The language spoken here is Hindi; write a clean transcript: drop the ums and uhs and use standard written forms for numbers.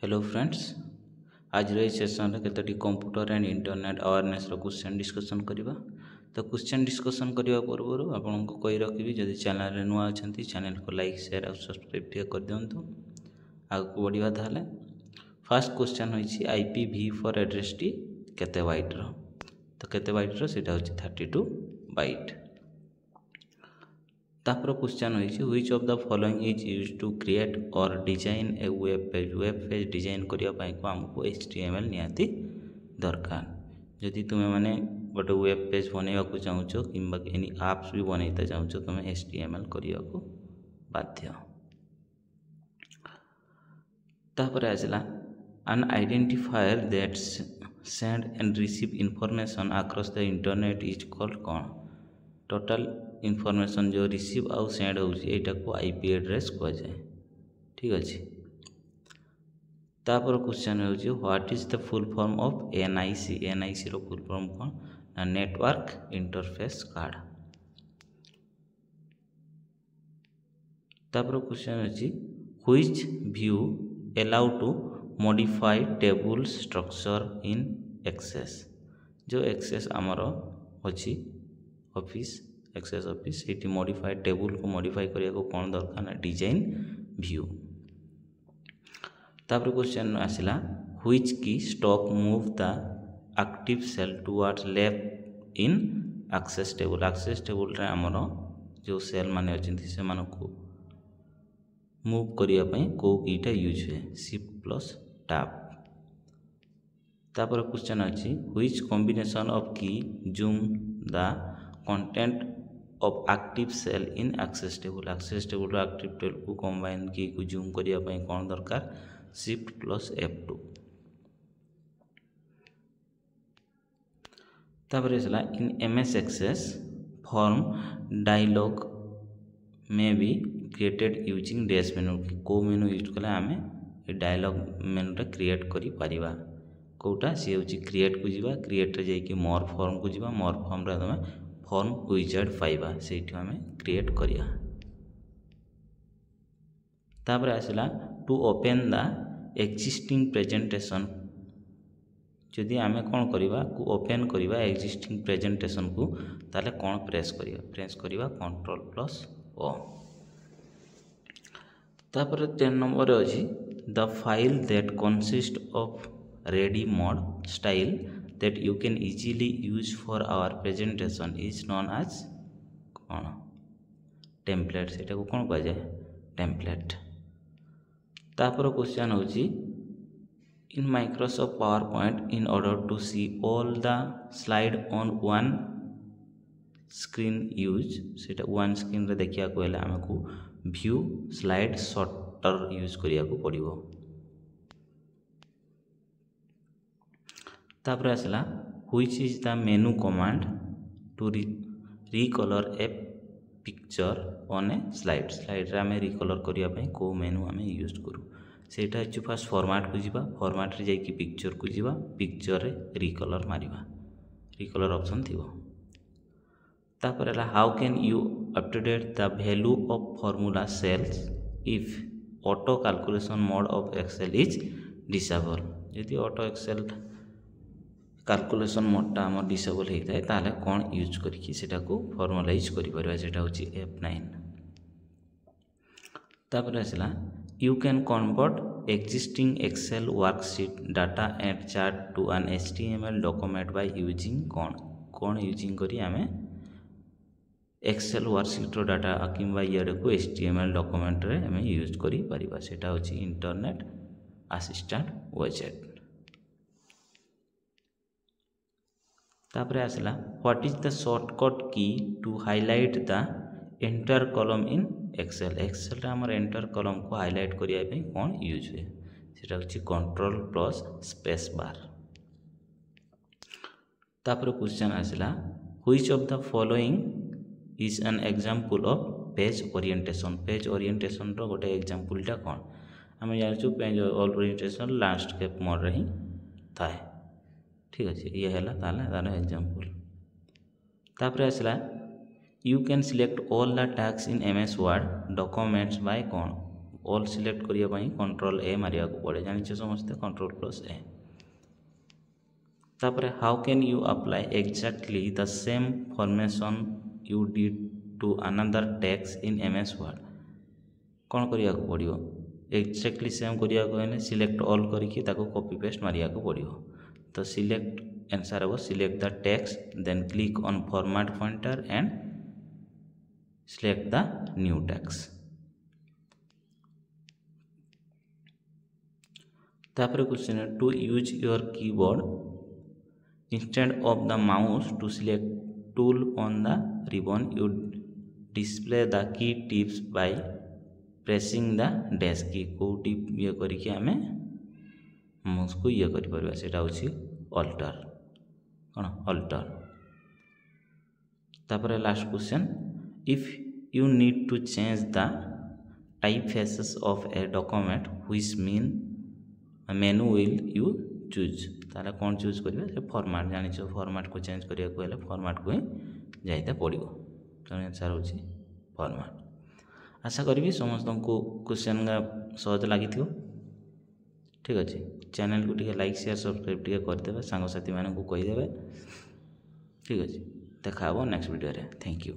हेलो फ्रेंड्स, आज सेसन केतोटी computer and internet awareness question discussion करवा। तो क्वेश्चन डिस्कसन करने पूर्व आपको कही रखी जदि चैनल नुआ अच्छा चैनल को लाइक शेयर और सब्सक्राइब कर दिंतु। आगे बढ़िया ताले फास्ट क्वेश्चन होइछि IPv4 एड्रेस टी केते बाइट रो। तो केते बाइट रो सेटा होछि 32 बाइट। तापर क्वेश्चन होइछि which of the following is used to create or design a web page design करिया पई को हमको HTML नियाती दरकार। जदि तुमे माने गोटे वेब पेज बनैया को चाहूचो किंबा एनी एप्स भी बनैता चाहूचो तुमे HTML करिया को बाध्य। तापर आसला an identifier that send and receive information across the internet is called कौन। टोटल इनफॉरमेशन जो रिसीव आउ सेंड होटा को IP एड्रेस कह जाए। ठीक अच्छे। तापर क्वेश्चन हो what is the full form of NIC रो फुल फॉर्म कौन ना नेटवर्क इंटरफेस कार्ड। तापर क्वेश्चन अच्छी which view allow to modify table structure in Access. जो एक्सेस आमर अच्छी ऑफिस एक्सेस ऑफिस ये मॉडिफाई टेबल को मॉडिफाई करने को कौन दरकार ना डिजाइन व्यू। तापर क्वेश्चन आसला which key stop move the active cell towards left in Access table. Access table रे आमर जो सेल माने अछंती से मानो को मूव करिया पई को कीटा यूज हुए शिफ्ट प्लस टैब। तापर क्वेश्चन अछि which combination of key zoom the content of active cell in Access table. Access table active table को कंबाइन की को जूम करिया पई कोन दरकार शिफ्ट प्लस F2। तापर इसला इन MS एक्सेस फॉर्म डायलॉग में भी क्रिएटेड यूजिंग डैश मेनू। को मेनू यूज कले आमे ए डायलॉग मेनू रे क्रिएट करि परिबा। कोटा सी होची क्रिएट को जीवा क्रिएट रे जाई कि मोर फॉर्म को जीवा मोर फॉर्म रे तमे फॉर्म विजार्ड पाइबा से आम क्रिएट करिया। तापर आसला to open the existing presentation. जदि आम कौन करवा को ओपन करवा एक्जिस्टिंग प्रेजेंटेशन को ताले कौन प्रेस करवा Ctrl+O। तापर 10 नंबर अच्छी the file that consist of ready mode style that you can easily use for our presentation is known as कौन टेम्पलेट। सेटा को कौन कह जाए टेम्पलेट। तापर क्वेश्चन होची in Microsoft PowerPoint in order to see all the slide on one screen use. सेटा वन स्क्रीन रे देखिया को हेले हमको व्यू स्लाइड शॉर्टर यूज करिया को पड़िबो। तापर आसला which is the menu command to recolour a picture on a slide. Slide रे आमे रिकलर करिया पई को मेनू आमे यूज करू। सेटा अछि फास्ट फॉर्मेट को जीवा फॉर्मेट रे जाई कि पिक्चर को जीवा पिक्चर रे रिकलर मारिबा रिकलर ऑप्शन थिबो। तापर हला how can you update the value of formula cells if auto calculation mode of Excel is disable. यदि ऑटो एक्सेल कैलकुलेशन मोडटा आम डिसेबल होता है ताले कौन यूज करके सेटा को फॉर्मलाइज करि परबा सेटा होची F9। तापर आसला you can convert existing Excel worksheet data and chart to an HTML document by using कौन यूजिंग करी आमे एक्सेल वर्कशीट रो डाटा किंबा यारे को HTML डॉक्यूमेंट रे आमे यूज करि परिबा सेटा होची इंटरनेट असिस्टेंट विजेट। तापर आसला what is the shortcut key to highlight the entire column in Excel. Excel रे हमर एंटर कॉलम को हाईलाइट करिया पे कौन यूज हुए सेटा होची Ctrl+S बार। तापर क्वेश्चन आसला which of the following is an example of page orientation. Page orientation रो गोटे एग्जांपलटा कौन आम जानछु पेज ओरिएंटेशन लैंडस्केप मोड रे ही थाए। ठीक अच्छे ये है तार एग्जांपल। तापर आसला you can select all the tags in MS Word documents by कौन ऑल सिलेक्ट करिया पई कंट्रोल ए मारिया को पड़े जानिछे समस्ते कंट्रोल+A। तापर how can you apply exactly the same formation you did to another text in MS Word कौन करिया को पड़ियो एक्जाक्टली सेम करिया को हेले सिलेक्ट ऑल करके ताको कॉपी पेस्ट मारिया को पड़ियो। तो सिलेक्ट आंसर हो select the text then click on format pointer and select the new text. तापर क्वेश्चन है to use your keyboard instead of the mouse to select tool on the ribbon you display the key tips by pressing the dash key को टिप ये करके आमे माउस को ये करि परबा सेटा होछि अल्टर कोन अल्टर। तापर last question if you need to change the typefaces of a document which mean menu will you choose ताले कौन चूज करिवे से फॉर्मेट जानिछो फॉर्मेट को चेंज करिया को हेले फॉर्मेट को जाइते पड़िबो। तो आंसर होछि फॉर्मेट। आशा करी समस्त को क्वेश्चन सहज लगी ठीक अच्छे चैनल को टिके लाइक शेयर सब्सक्राइब टिके करदेवे सांग साथी मानक कहीदेवे ठीक अच्छे देखा नेक्स्ट वीडियो रे थैंक यू।